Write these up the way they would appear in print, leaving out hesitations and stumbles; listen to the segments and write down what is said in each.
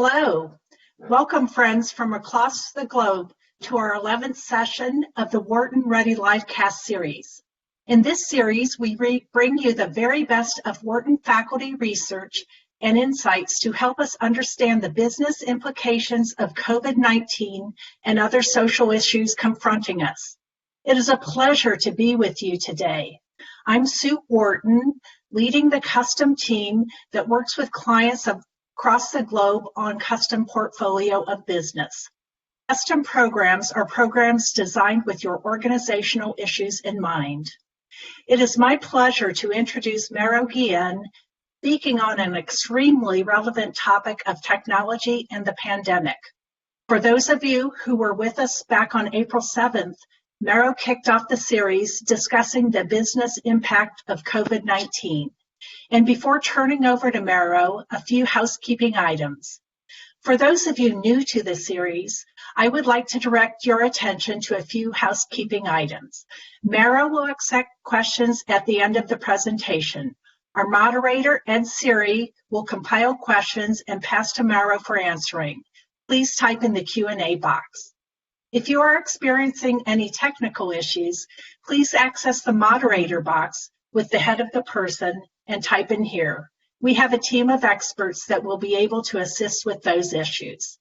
Hello. Welcome, friends from across the globe, to our 11th session of the Wharton Ready Livecast series. In this series, we bring you the very best of Wharton faculty research and insights to help us understand the business implications of COVID-19 and other social issues confronting us. It is a pleasure to be with you today. I'm Sue Wharton, leading the custom team that works with clients across the globe on custom portfolio of business. Custom programs are programs designed with your organizational issues in mind. It is my pleasure to introduce Mero Guillen, speaking on an extremely relevant topic of technology and the pandemic. For those of you who were with us back on April 7th, Mero kicked off the series discussing the business impact of COVID-19. And before turning over to Mero, a few housekeeping items. For those of you new to the series, I would like to direct your attention to a few housekeeping items. Mero will accept questions at the end of the presentation. Our moderator, Ed Siri, will compile questions and pass to Mero for answering. Please type in the Q&A box. If you are experiencing any technical issues, please access the moderator box with the head of the person and type in here. We have a team of experts that will be able to assist with those issues.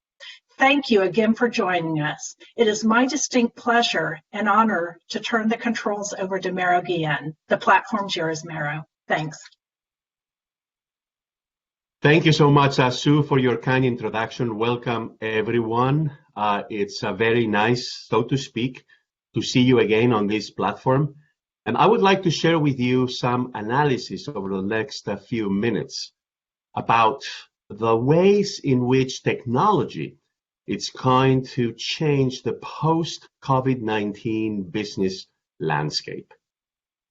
Thank you again for joining us. It is my distinct pleasure and honor to turn the controls over to Mero Guillen. The platform's yours, Mero. Thanks. Thank you so much, Sue, for your kind introduction. Welcome, everyone. It's very nice, so to speak, to see you again on this platform. And I would like to share with you some analysis over the next few minutes about the ways in which technology is going to change the post-COVID-19 business landscape.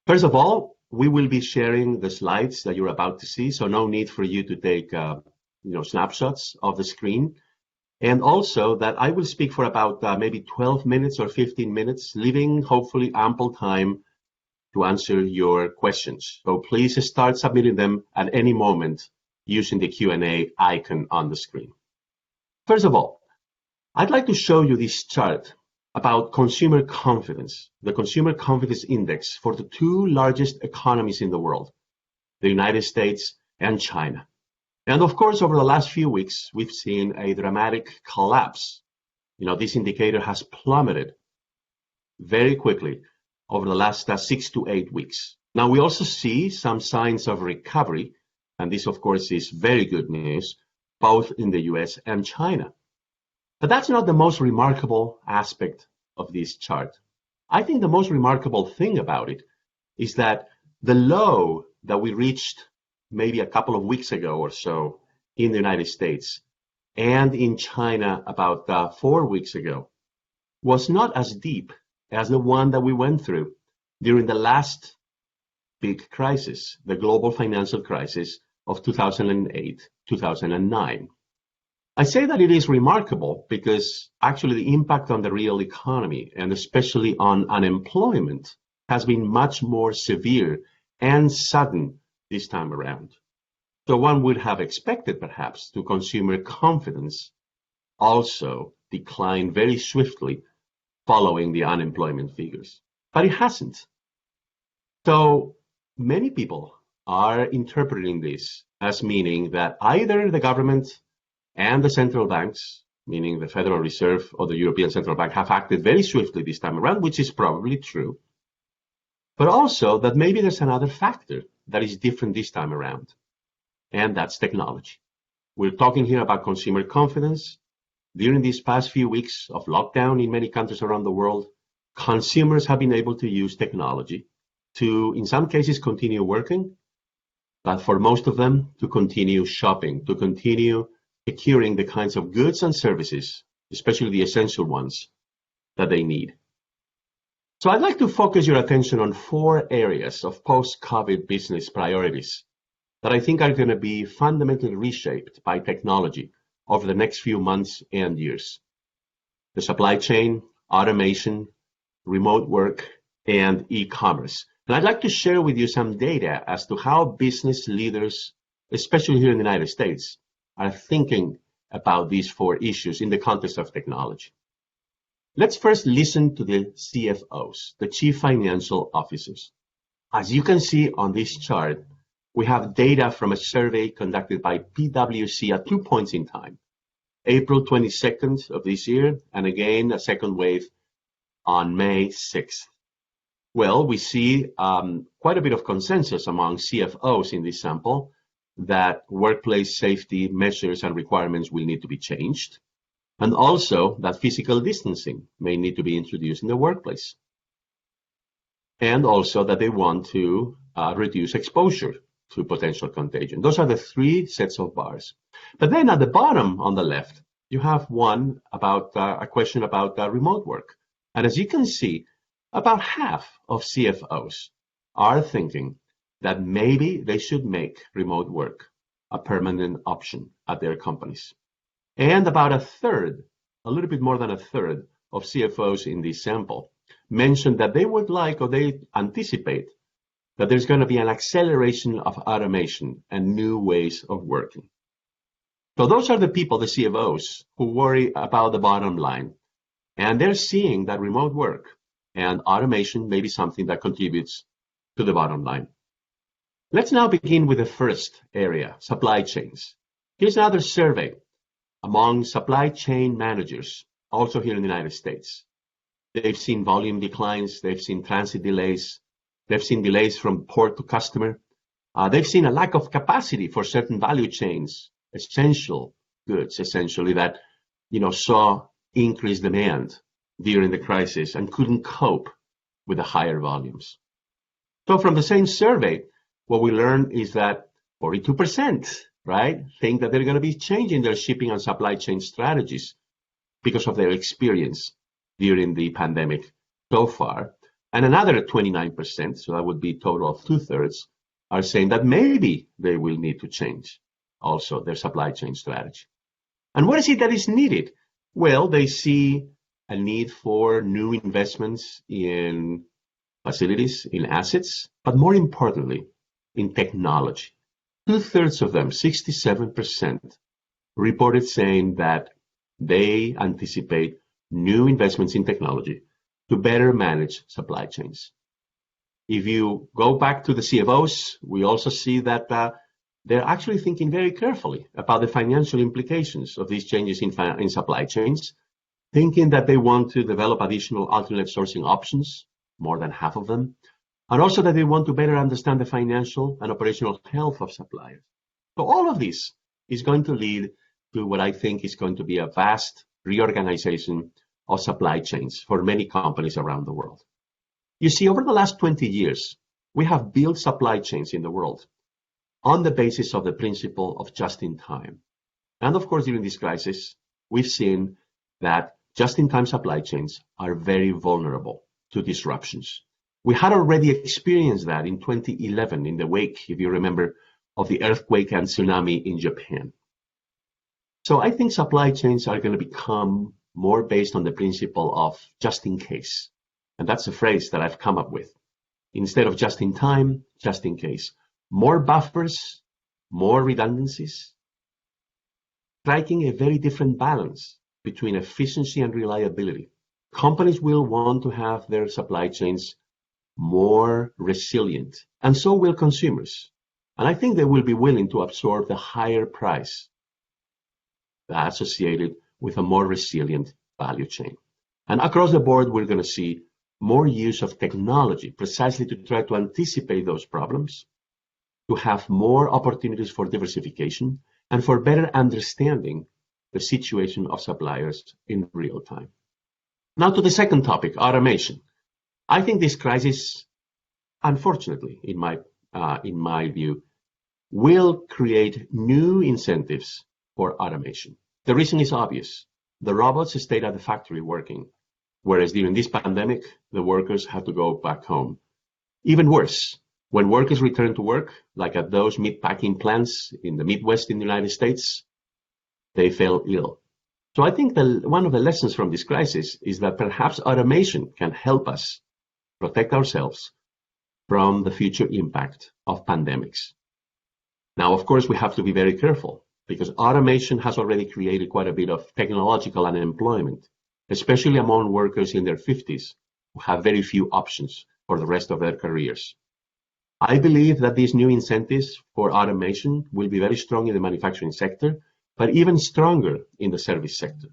First of all, we will be sharing the slides that you're about to see, so no need for you to take snapshots of the screen. And also that I will speak for about maybe 12 minutes or 15 minutes, leaving hopefully ample time to answer your questions. So please start submitting them at any moment using the Q&A icon on the screen. First of all, I'd like to show you this chart about consumer confidence, the consumer confidence index for the two largest economies in the world, the United States and China. And of course, over the last few weeks, we've seen a dramatic collapse. This indicator has plummeted very quickly over the last 6 to 8 weeks. Now, we also see some signs of recovery, and this, of course, is very good news, both in the US and China. But that's not the most remarkable aspect of this chart. I think the most remarkable thing about it is that the low that we reached maybe a couple of weeks ago or so in the United States and in China about 4 weeks ago was not as deep as the one that we went through during the last big crisis, the global financial crisis of 2008-2009. I say that it is remarkable because actually the impact on the real economy and especially on unemployment has been much more severe and sudden this time around. So one would have expected perhaps to consumer confidence also decline very swiftly following the unemployment figures, but it hasn't. So many people are interpreting this as meaning that either the government and the central banks, meaning the Federal Reserve or the European Central Bank, have acted very swiftly this time around, which is probably true, but also that maybe there's another factor that is different this time around, and that's technology. We're talking here about consumer confidence. During these past few weeks of lockdown in many countries around the world, consumers have been able to use technology to, in some cases, continue working, but for most of them, to continue shopping, to continue securing the kinds of goods and services, especially the essential ones, that they need. So I'd like to focus your attention on 4 areas of post-COVID business priorities that I think are going to be fundamentally reshaped by technology over the next few months and years. The supply chain, automation, remote work, and e-commerce. And I'd like to share with you some data as to how business leaders, especially here in the United States, are thinking about these four issues in the context of technology. Let's first listen to the CFOs, the Chief Financial Officers. As you can see on this chart, we have data from a survey conducted by PwC at 2 points in time, April 22nd of this year, and again a second wave on May 6th. Well, we see quite a bit of consensus among CFOs in this sample that workplace safety measures and requirements will need to be changed, and also that physical distancing may need to be introduced in the workplace, and also that they want to reduce exposure to potential contagion. Those are the three sets of bars. But then at the bottom on the left, you have one about a question about remote work. And as you can see, about half of CFOs are thinking that maybe they should make remote work a permanent option at their companies. And about a third, a little bit more than a third of CFOs in this sample mentioned that they would like, or they anticipate, that there's going to be an acceleration of automation and new ways of working. So those are the people, the CFOs, who worry about the bottom line. And they're seeing that remote work and automation may be something that contributes to the bottom line. Let's now begin with the first area, supply chains. Here's another survey among supply chain managers, also here in the United States. They've seen volume declines, they've seen transit delays, they've seen delays from port to customer. They've seen a lack of capacity for certain value chains, essential goods, essentially, that saw increased demand during the crisis and couldn't cope with the higher volumes. So from the same survey, what we learned is that 42%, right, think that they're going to be changing their shipping and supply chain strategies because of their experience during the pandemic so far. And another 29%, so that would be a total of 2/3, are saying that maybe they will need to change also their supply chain strategy. And what is it that is needed? Well, they see a need for new investments in facilities, in assets, but more importantly, in technology. 2/3 of them, 67%, reported saying that they anticipate new investments in technology to better manage supply chains. If you go back to the CFOs, we also see that they're actually thinking very carefully about the financial implications of these changes in supply chains, thinking that they want to develop additional alternate sourcing options, more than half of them, and also that they want to better understand the financial and operational health of suppliers. So all of this is going to lead to what I think is going to be a vast reorganization of supply chains for many companies around the world. You see, over the last 20 years, we have built supply chains in the world on the basis of the principle of just-in-time. And of course, during this crisis, we've seen that just-in-time supply chains are very vulnerable to disruptions. We had already experienced that in 2011 in the wake, if you remember, of the earthquake and tsunami in Japan. So I think supply chains are going to become more based on the principle of just in case. And that's a phrase that I've come up with. Instead of just in time, just in case. More buffers, more redundancies, striking a very different balance between efficiency and reliability. Companies will want to have their supply chains more resilient, and so will consumers. And I think they will be willing to absorb the higher price associated with a more resilient value chain. And across the board, we're going to see more use of technology precisely to try to anticipate those problems, to have more opportunities for diversification, and for better understanding the situation of suppliers in real time. Now to the second topic, automation. I think this crisis, unfortunately, in my view, will create new incentives for automation. The reason is obvious. The robots stayed at the factory working, whereas during this pandemic, the workers had to go back home. Even worse, when workers returned to work, like at those meat packing plants in the Midwest in the United States, they fell ill. So I think one of the lessons from this crisis is that perhaps automation can help us protect ourselves from the future impact of pandemics. Now, of course, we have to be very careful because automation has already created quite a bit of technological unemployment, especially among workers in their 50s who have very few options for the rest of their careers. I believe that these new incentives for automation will be very strong in the manufacturing sector, but even stronger in the service sector.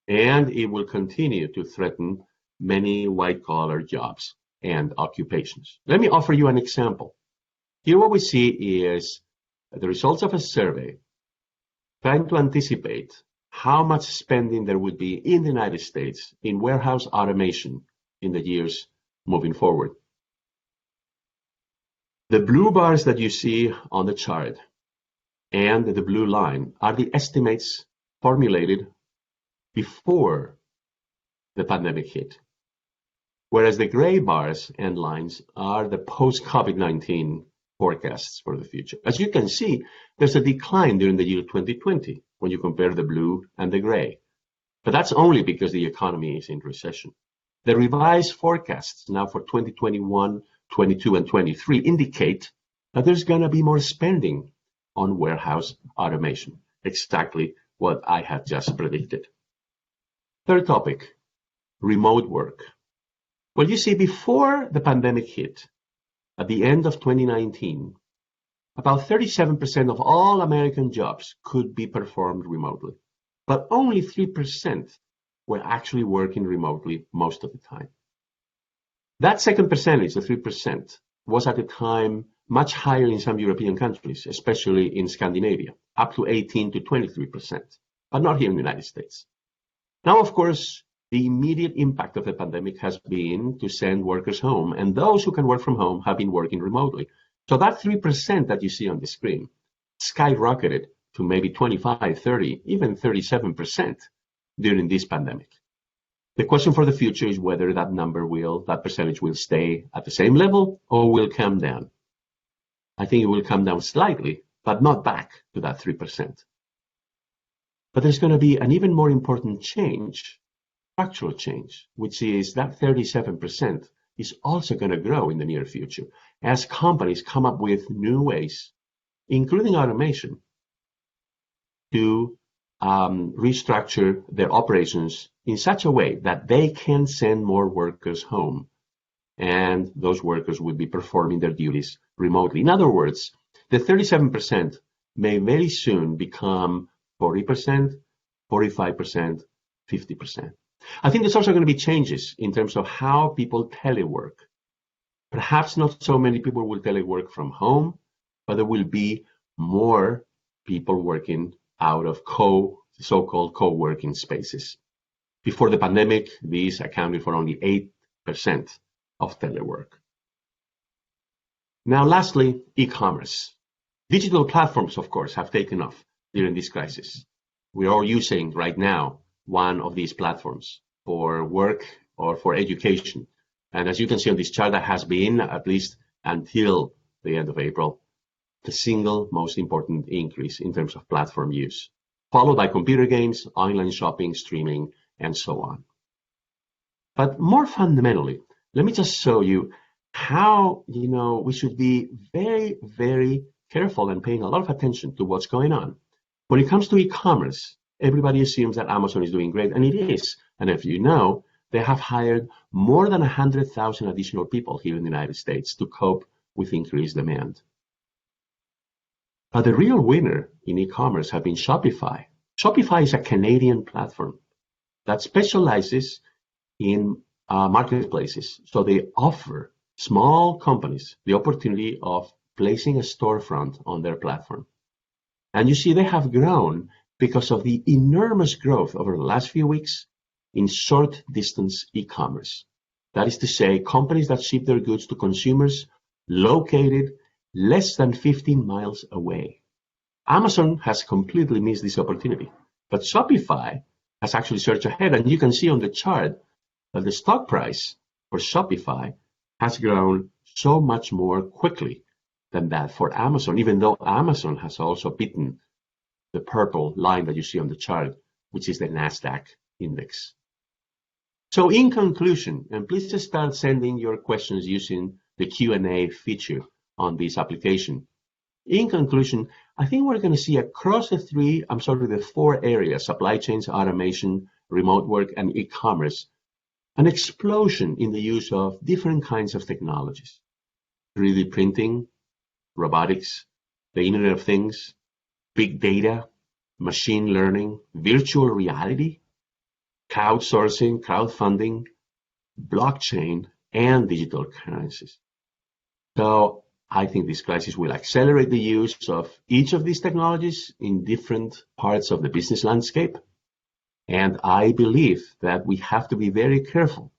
And it will continue to threaten many white-collar jobs and occupations. Let me offer you an example. Here what we see is the results of a survey trying to anticipate how much spending there would be in the United States in warehouse automation in the years moving forward. The blue bars that you see on the chart and the blue line are the estimates formulated before the pandemic hit, whereas the gray bars and lines are the post-COVID-19 forecasts for the future. As you can see, there's a decline during the year 2020 when you compare the blue and the gray, but that's only because the economy is in recession. The revised forecasts now for 2021, 22, and 23 indicate that there's going to be more spending on warehouse automation, exactly what I had just predicted. Third topic, remote work. Well, you see, before the pandemic hit, at the end of 2019, about 37% of all American jobs could be performed remotely, but only 3% were actually working remotely most of the time. That second percentage, the 3%, was at the time much higher in some European countries, especially in Scandinavia, up to 18 to 23%, but not here in the United States. Now, of course, the immediate impact of the pandemic has been to send workers home, and those who can work from home have been working remotely. So that 3% that you see on the screen skyrocketed to maybe 25, 30, even 37% during this pandemic. The question for the future is whether that percentage will stay at the same level or will come down. I think it will come down slightly, but not back to that 3%. But there's going to be an even more important change, structural change, which is that 37% is also going to grow in the near future as companies come up with new ways, including automation, to restructure their operations in such a way that they can send more workers home, and those workers will be performing their duties remotely. In other words, the 37% may very soon become 40%, 45%, 50%. I think there's also going to be changes in terms of how people telework. Perhaps not so many people will telework from home, but there will be more people working out of so-called co-working spaces. Before the pandemic, these accounted for only 8% of telework. Now, lastly, e-commerce. Digital platforms, of course, have taken off during this crisis. We're all using right now one of these platforms for work or for education. And as you can see on this chart, that has been, at least until the end of April, the single most important increase in terms of platform use, followed by computer games, online shopping, streaming, and so on. But more fundamentally, let me just show you how, we should be very, very careful and paying a lot of attention to what's going on. When it comes to e-commerce, everybody assumes that Amazon is doing great, and it is. And if you know, they have hired more than 100,000 additional people here in the United States to cope with increased demand. But the real winner in e-commerce have been Shopify. Shopify is a Canadian platform that specializes in marketplaces. So they offer small companies the opportunity of placing a storefront on their platform. And you see, they have grown because of the enormous growth over the last few weeks in short distance e-commerce. That is to say, companies that ship their goods to consumers located less than 15 miles away. Amazon has completely missed this opportunity, but Shopify has actually surged ahead. And you can see on the chart that the stock price for Shopify has grown so much more quickly than that for Amazon, even though Amazon has also beaten the purple line that you see on the chart, which is the NASDAQ index. So in conclusion, and please just start sending your questions using the Q&A feature on this application. In conclusion, I think we're going to see across the four areas, supply chains, automation, remote work, and e-commerce, an explosion in the use of different kinds of technologies. 3D printing, robotics, the Internet of Things, big data, machine learning, virtual reality, crowdsourcing, crowdfunding, blockchain, and digital currencies. So I think this crisis will accelerate the use of each of these technologies in different parts of the business landscape. And I believe that we have to be very careful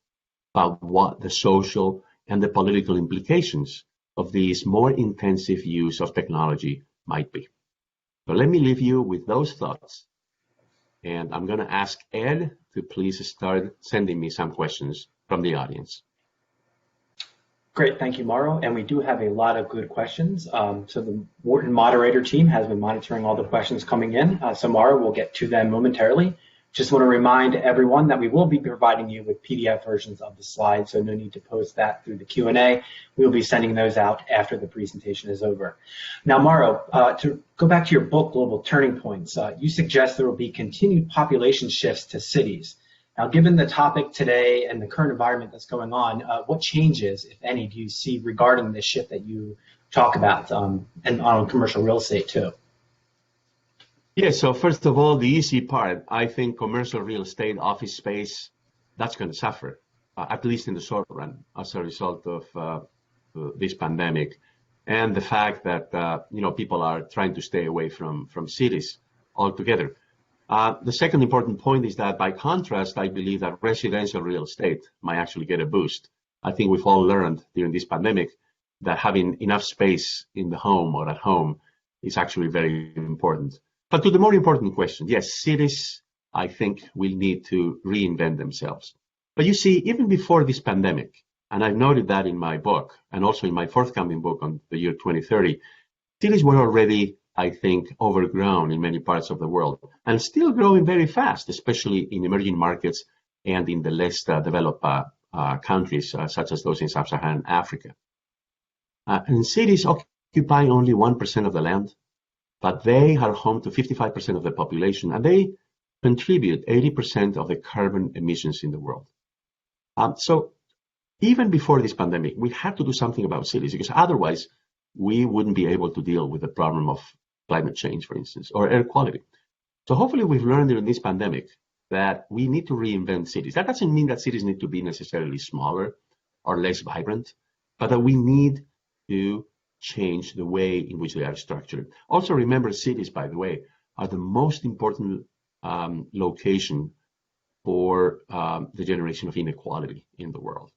about what the social and the political implications of this more intensive use of technology might be. So let me leave you with those thoughts. And I'm going to ask Ed to please start sending me some questions from the audience. Great, thank you, Mauro. And we do have a lot of good questions. So the Wharton moderator team has been monitoring all the questions coming in. So Mauro, we'll get to them momentarily. Just want to remind everyone that we will be providing you with PDF versions of the slides, so no need to post that through the Q&A. We'll be sending those out after the presentation is over. Now, Mauro, to go back to your book, Global Turning Points, you suggest there will be continued population shifts to cities. Now, given the topic today and the current environment that's going on, what changes, if any, do you see regarding this shift that you talk about, and on commercial real estate too? Yeah, so first of all, the easy part, I think commercial real estate, office space, that's going to suffer, at least in the short run, as a result of this pandemic, and the fact that people are trying to stay away from cities altogether. The second important point is that, by contrast, I believe that residential real estate might actually get a boost. I think we've all learned during this pandemic that having enough space in the home or at home is actually very important. But to the more important question, yes, cities, I think, will need to reinvent themselves. But you see, even before this pandemic, and I've noted that in my book, and also in my forthcoming book on the year 2030, cities were already, I think, overgrown in many parts of the world, and still growing very fast, especially in emerging markets and in the less developed countries, such as those in sub-Saharan Africa. And cities occupy only 1% of the land, but they are home to 55% of the population, and they contribute 80% of the carbon emissions in the world. So even before this pandemic, we had to do something about cities, because otherwise we wouldn't be able to deal with the problem of climate change, for instance, or air quality. So hopefully we've learned during this pandemic that we need to reinvent cities. That doesn't mean that cities need to be necessarily smaller or less vibrant, but that we need to change the way in which they are structured. Also remember, cities, by the way, are the most important location for the generation of inequality in the world.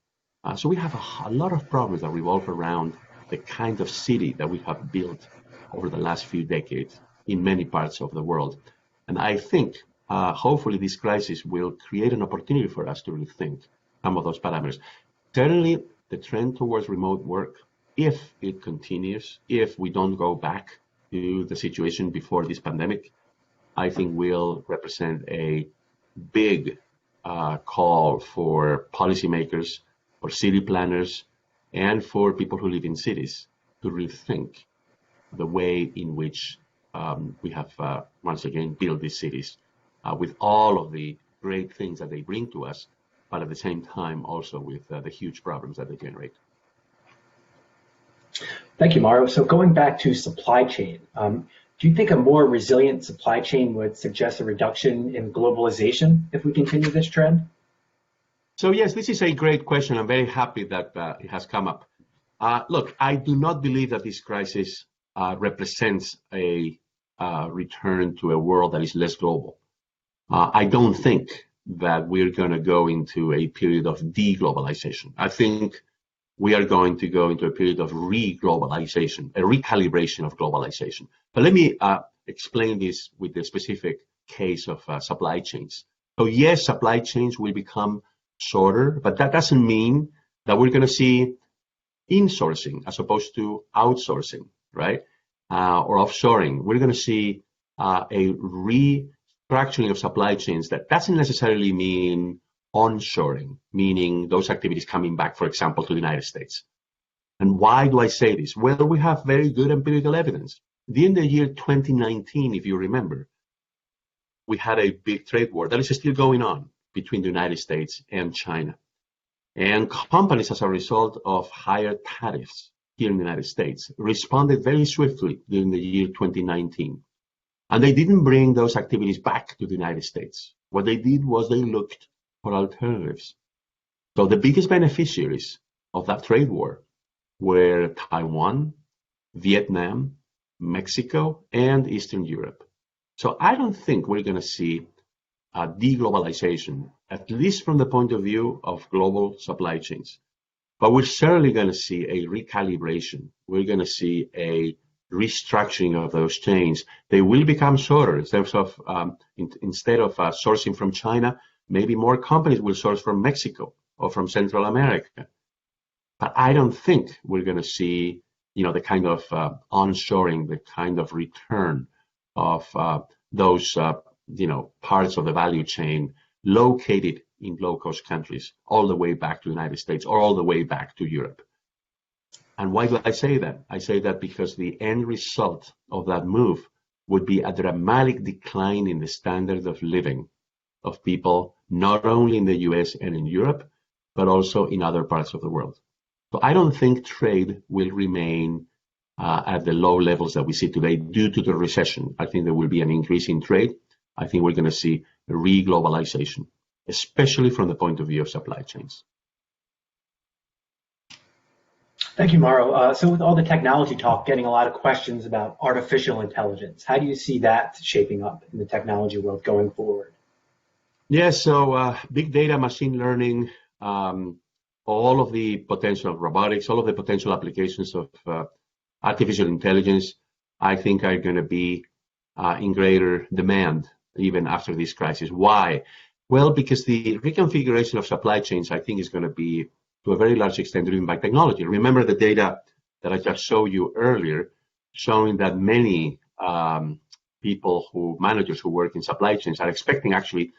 So we have a lot of problems that revolve around the kind of city that we have built over the last few decades in many parts of the world. And I think hopefully this crisis will create an opportunity for us to rethink some of those parameters. Certainly the trend towards remote work, if it continues, if we don't go back to the situation before this pandemic, I think will represent a big call for policymakers, for city planners, and for people who live in cities to rethink the way in which we have once again built these cities with all of the great things that they bring to us, but at the same time also with the huge problems that they generate. Thank you, Mauro. So going back to supply chain, do you think a more resilient supply chain would suggest a reduction in globalization if we continue this trend? So yes, this is a great question. I'm very happy that it has come up. Look, I do not believe that this crisis represents a return to a world that is less global. I don't think that we're going to go into a period of deglobalization. I think we are going to go into a period of re-globalization, a recalibration of globalization. But let me explain this with the specific case of supply chains. So yes, supply chains will become shorter, but that doesn't mean that we're going to see insourcing as opposed to outsourcing, right? Or offshoring. We're going to see a restructuring of supply chains that doesn't necessarily mean onshoring, meaning those activities coming back, for example, to the United States. And why do I say this? Well, we have very good empirical evidence. In the year 2019, if you remember, we had a big trade war that is still going on between the United States and China. And companies, as a result of higher tariffs here in the United States, responded very swiftly during the year 2019. And they didn't bring those activities back to the United States. What they did was they looked for alternatives. So the biggest beneficiaries of that trade war were Taiwan, Vietnam, Mexico, and Eastern Europe. So I don't think we're going to see a deglobalization, at least from the point of view of global supply chains. But we're certainly going to see a recalibration. We're going to see a restructuring of those chains. They will become shorter. Instead of sourcing from China, maybe more companies will source from Mexico or from Central America. But I don't think we're going to see, the kind of onshoring, the kind of return of those, parts of the value chain located in low-cost countries all the way back to the United States or all the way back to Europe. And why do I say that? I say that because the end result of that move would be a dramatic decline in the standard of living of people, not only in the US and in Europe, but also in other parts of the world. So I don't think trade will remain at the low levels that we see today due to the recession. I think there will be an increase in trade. I think we're going to see re-globalization, especially from the point of view of supply chains. Thank you, Mauro. So with all the technology talk, getting a lot of questions about artificial intelligence. How do you see that shaping up in the technology world going forward? Yes, so big data, machine learning, all of the potential of robotics, all of the potential applications of artificial intelligence, I think are going to be in greater demand even after this crisis. Why? Well, because the reconfiguration of supply chains, I think, is going to be to a very large extent driven by technology. Remember the data that I just showed you earlier, showing that many managers who work in supply chains are expecting actually,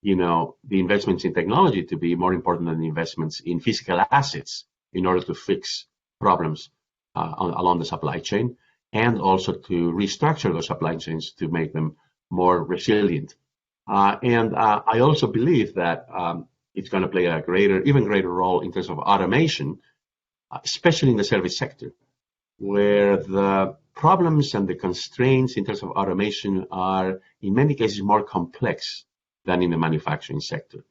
the investments in technology to be more important than the investments in physical assets in order to fix problems along the supply chain, and also to restructure those supply chains to make them more resilient. And I also believe that it's going to play a even greater role in terms of automation, especially in the service sector, where the problems and the constraints in terms of automation are, in many cases, more complex than in the manufacturing sector.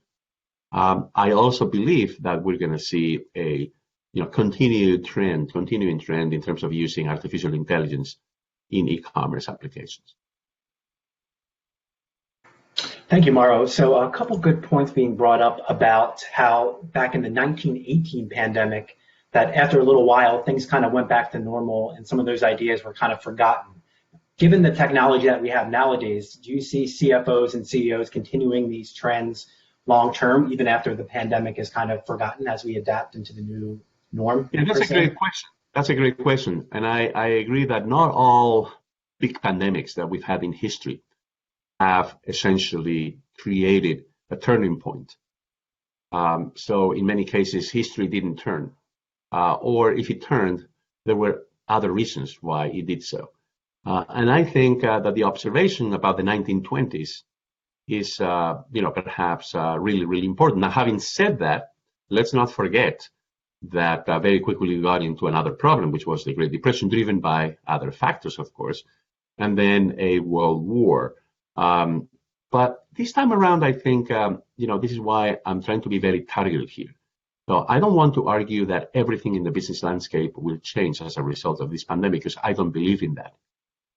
I also believe that we're going to see a continuing trend in terms of using artificial intelligence in e-commerce applications. Thank you, Mauro. So a couple good points being brought up about how back in the 1918 pandemic, that after a little while, things kind of went back to normal and some of those ideas were kind of forgotten. Given the technology that we have nowadays, do you see CFOs and CEOs continuing these trends long term, even after the pandemic is kind of forgotten as we adapt into the new norm? Yeah, that's a great question. That's a great question. And I agree that not all big pandemics that we've had in history have essentially created a turning point. So in many cases, history didn't turn. Or if it turned, there were other reasons why it did so. And I think that the observation about the 1920s is, perhaps really, really important. Now, having said that, let's not forget that very quickly we got into another problem, which was the Great Depression, driven by other factors, of course, and then a world war. But this time around, I think, this is why I'm trying to be very targeted here. So I don't want to argue that everything in the business landscape will change as a result of this pandemic, because I don't believe in that.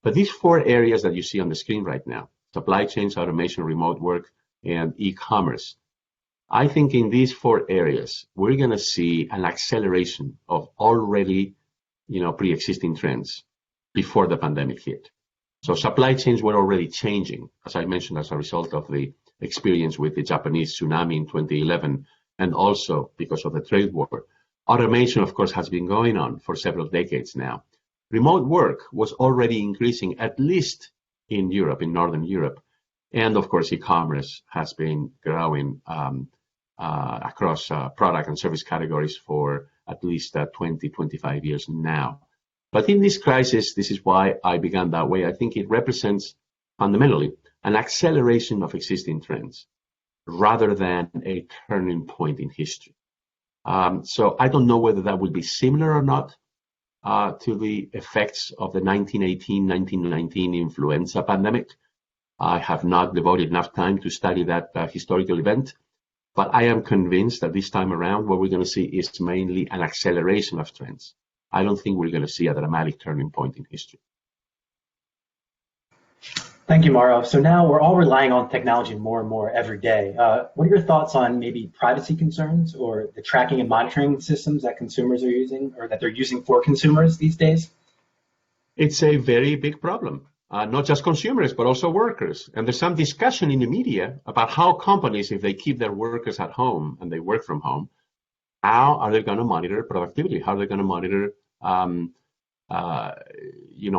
But these four areas that you see on the screen right now, supply chains, automation, remote work, and e-commerce, I think in these four areas, we're going to see an acceleration of already, pre-existing trends before the pandemic hit. So supply chains were already changing, as I mentioned, as a result of the experience with the Japanese tsunami in 2011, and also because of the trade war. Automation, of course, has been going on for several decades now. Remote work was already increasing, at least in Europe, in Northern Europe. And of course, e-commerce has been growing across product and service categories for at least 20, 25 years now. But in this crisis, this is why I began that way. I think it represents fundamentally an acceleration of existing trends rather than a turning point in history. So I don't know whether that will be similar or not to the effects of the 1918-1919 influenza pandemic. I have not devoted enough time to study that historical event, but I am convinced that this time around what we're going to see is mainly an acceleration of trends. I don't think we're going to see a dramatic turning point in history. Thank you, Mauro. So now we're all relying on technology more and more every day. What are your thoughts on maybe privacy concerns or the tracking and monitoring systems that consumers are using or that they're using for consumers these days? It's a very big problem, not just consumers, but also workers. And there's some discussion in the media about how companies, if they keep their workers at home and they work from home, how are they going to monitor productivity? How are they going to monitor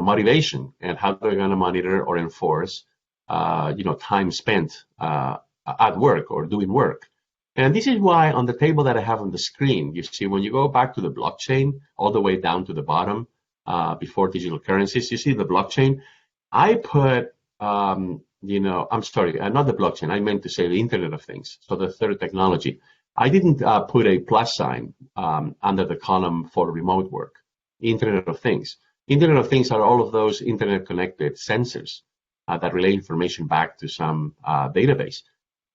motivation, and how they're going to monitor or enforce, time spent at work or doing work. And this is why on the table that I have on the screen, you see when you go back to the blockchain, all the way down to the bottom, before digital currencies, you see the blockchain. I put, I'm sorry, not the blockchain. I meant to say the Internet of Things. So the third technology. I didn't put a plus sign under the column for remote work. Internet of Things. Internet of Things are all of those internet-connected sensors that relay information back to some database.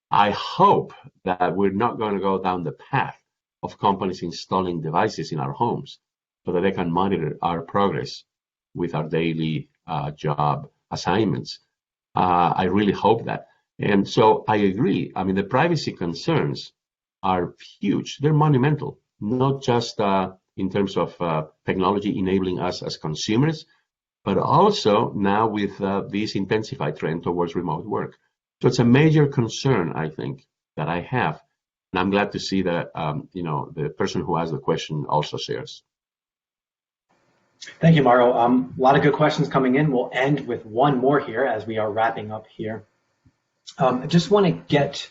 I hope that we're not going to go down the path of companies installing devices in our homes so that they can monitor our progress with our daily job assignments. I really hope that. And so I agree. I mean, the privacy concerns are huge. They're monumental, not just in terms of technology enabling us as consumers, but also now with this intensified trend towards remote work. So it's a major concern, I think, that I have. And I'm glad to see that, the person who asked the question also shares. Thank you, Mauro. A lot of good questions coming in. We'll end with one more here as we are wrapping up here. I just want to get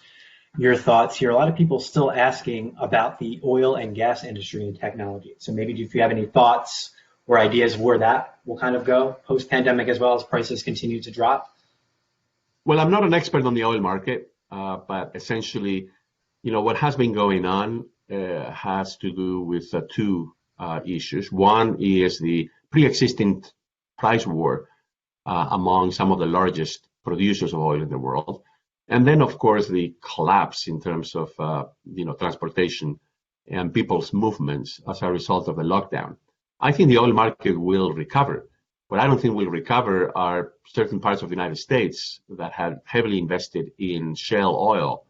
your thoughts here. A lot of people still asking about the oil and gas industry and technology. So maybe if you have any thoughts or ideas where that will kind of go post-pandemic as well as prices continue to drop. Well, I'm not an expert on the oil market, but essentially, what has been going on has to do with two issues. One is the pre-existing price war among some of the largest producers of oil in the world. And then, of course, the collapse in terms of, transportation and people's movements as a result of the lockdown. I think the oil market will recover. What I don't think will recover are certain parts of the United States that had heavily invested in shale oil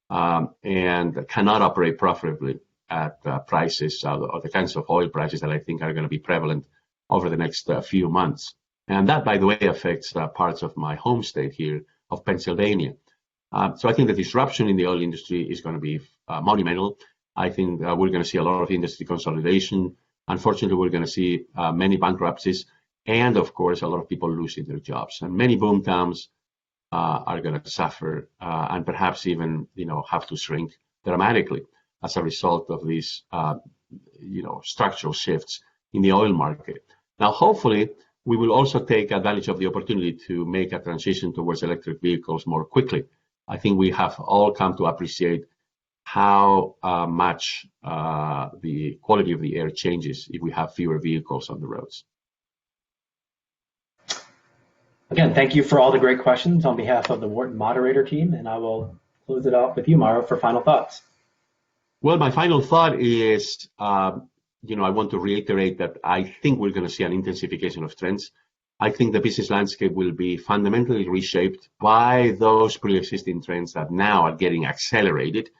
and cannot operate profitably at prices or the kinds of oil prices that I think are going to be prevalent over the next few months. And that, by the way, affects parts of my home state here of Pennsylvania. So I think the disruption in the oil industry is going to be monumental. I think we're going to see a lot of industry consolidation. Unfortunately, we're going to see many bankruptcies and, of course, a lot of people losing their jobs. And many boom towns are going to suffer and perhaps even, have to shrink dramatically as a result of these, structural shifts in the oil market. Now, hopefully, we will also take advantage of the opportunity to make a transition towards electric vehicles more quickly. I think we have all come to appreciate how much the quality of the air changes if we have fewer vehicles on the roads. Again, thank you for all the great questions on behalf of the Wharton moderator team, and I will close it off with you, Mauro, for final thoughts. Well, my final thought is, I want to reiterate that I think we're going to see an intensification of trends. I think the business landscape will be fundamentally reshaped by those pre-existing trends that now are getting accelerated.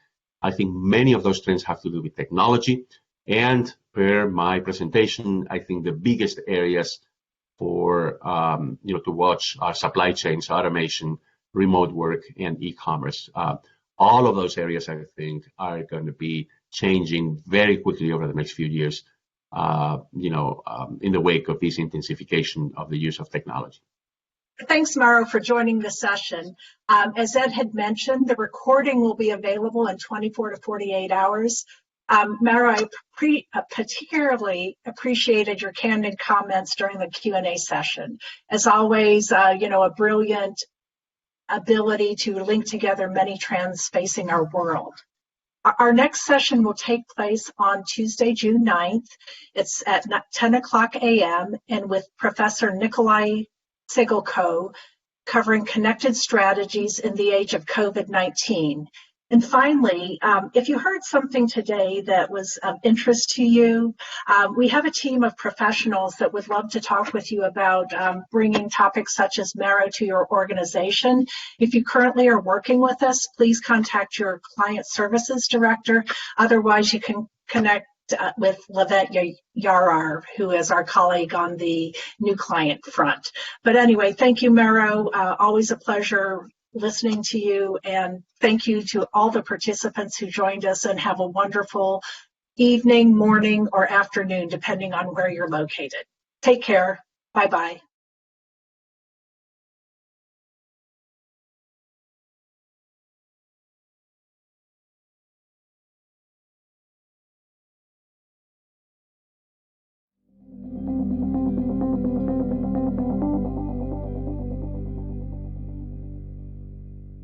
I think many of those trends have to do with technology. And per my presentation, I think the biggest areas for, to watch are supply chains, automation, remote work, and e-commerce. All of those areas, I think, are going to be changing very quickly over the next few years, in the wake of this intensification of the use of technology. Thanks, Mauro, for joining the session. As Ed had mentioned, the recording will be available in 24 to 48 hours. Mara, I particularly appreciated your candid comments during the Q&A session. As always, a brilliant ability to link together many trends facing our world. Our next session will take place on Tuesday, June 9th. It's at 10 o'clock a.m. and with Professor Nikolai Sigelko, covering connected strategies in the age of COVID-19. And finally, if you heard something today that was of interest to you, we have a team of professionals that would love to talk with you about bringing topics such as Marrow to your organization. If you currently are working with us, please contact your client services director. Otherwise, you can connect with Lavette Yarar, who is our colleague on the new client front. But anyway, thank you, Marrow. Always a pleasure listening to you, and thank you to all the participants who joined us, and have a wonderful evening, morning, or afternoon, depending on where you're located. Take care. Bye-bye.